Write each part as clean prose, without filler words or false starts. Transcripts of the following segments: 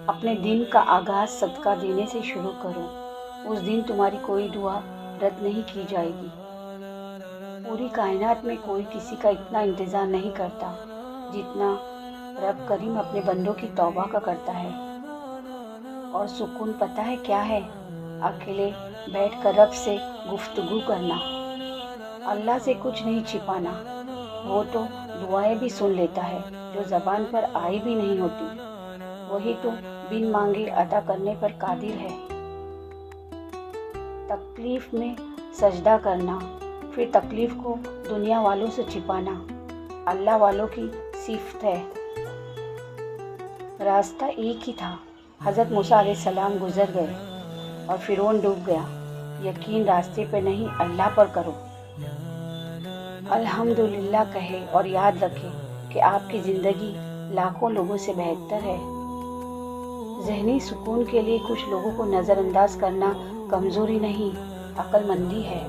اپنے دن کا آغاز صدقہ دینے سے شروع کرو، اس دن تمہاری کوئی دعا رد نہیں کی جائے گی۔ پوری کائنات میں کوئی کسی کا اتنا انتظار نہیں کرتا جتنا رب کریم اپنے بندوں کی توبہ کا کرتا ہے۔ اور سکون پتہ ہے کیا ہے؟ اکیلے بیٹھ کر رب سے گفتگو کرنا، اللہ سے کچھ نہیں چھپانا۔ وہ تو دعائیں بھی سن لیتا ہے جو زبان پر آئی بھی نہیں ہوتی، وہی تو بن مانگے عطا کرنے پر قادر ہے۔ تکلیف میں سجدہ کرنا، پھر تکلیف کو دنیا والوں سے چھپانا اللہ والوں کی صفت ہے۔ راستہ ایک ہی تھا، حضرت موسیٰ علیہ السلام گزر گئے اور فرعون ڈوب گیا۔ یقین راستے پہ نہیں اللہ پر کرو۔ الحمدللہ کہے اور یاد رکھے کہ آپ کی زندگی لاکھوں لوگوں سے بہتر ہے۔ ذہنی سکون کے لیے کچھ لوگوں کو نظر انداز کرنا کمزوری نہیں، عقل مندی ہے۔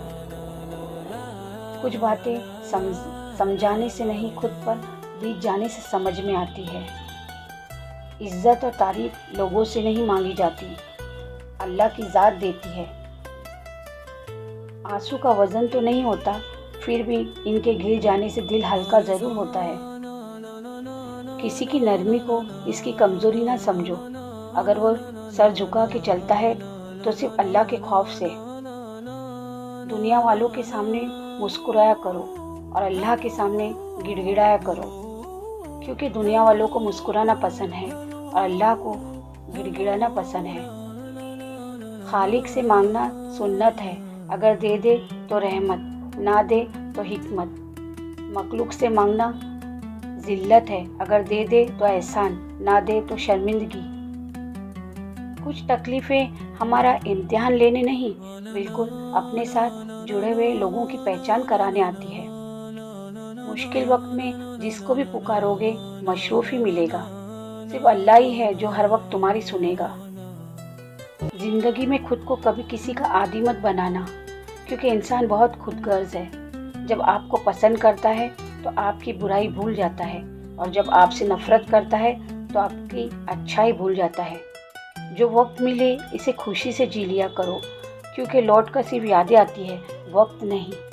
کچھ باتیں سمجھانے سے نہیں، خود پر بیت جانے سے سمجھ میں آتی ہے۔ عزت اور تعریف لوگوں سے نہیں مانگی جاتی، اللہ کی ذات دیتی ہے۔ آنسو کا وزن تو نہیں ہوتا، پھر بھی ان کے گر جانے سے دل ہلکا ضرور ہوتا ہے۔ کسی کی نرمی کو اس کی کمزوری نہ سمجھو، اگر وہ سر جھکا کے چلتا ہے تو صرف اللہ کے خوف سے۔ دنیا والوں کے سامنے مسکرایا کرو اور اللہ کے سامنے گڑ گڑایا کرو، کیونکہ دنیا والوں کو مسکرانا پسند ہے اور اللہ کو گڑ گڑانا پسند ہے۔ خالق سے مانگنا سنت ہے، اگر دے دے تو رحمت، نہ دے تو حکمت۔ مخلوق سے مانگنا ذلت ہے، اگر دے دے تو احسان، نہ دے تو شرمندگی۔ کچھ تکلیفیں ہمارا امتحان لینے نہیں، بالکل اپنے ساتھ جڑے ہوئے لوگوں کی پہچان کرانے آتی ہے۔ مشکل وقت میں جس کو بھی پکارو گے مشروف ہی ملے گا، صرف اللہ ہی ہے جو ہر وقت تمہاری سنے گا۔ زندگی میں خود کو کبھی کسی کا عادی مت بنانا، کیونکہ انسان بہت خود غرض ہے۔ جب آپ کو پسند کرتا ہے تو آپ کی برائی بھول جاتا ہے، اور جب آپ سے نفرت کرتا ہے تو آپ کی اچھائی بھول جاتا ہے۔ جو وقت ملے اسے خوشی سے جی لیا کرو، کیونکہ لوٹ کر صرف یادیں آتی ہے، وقت نہیں۔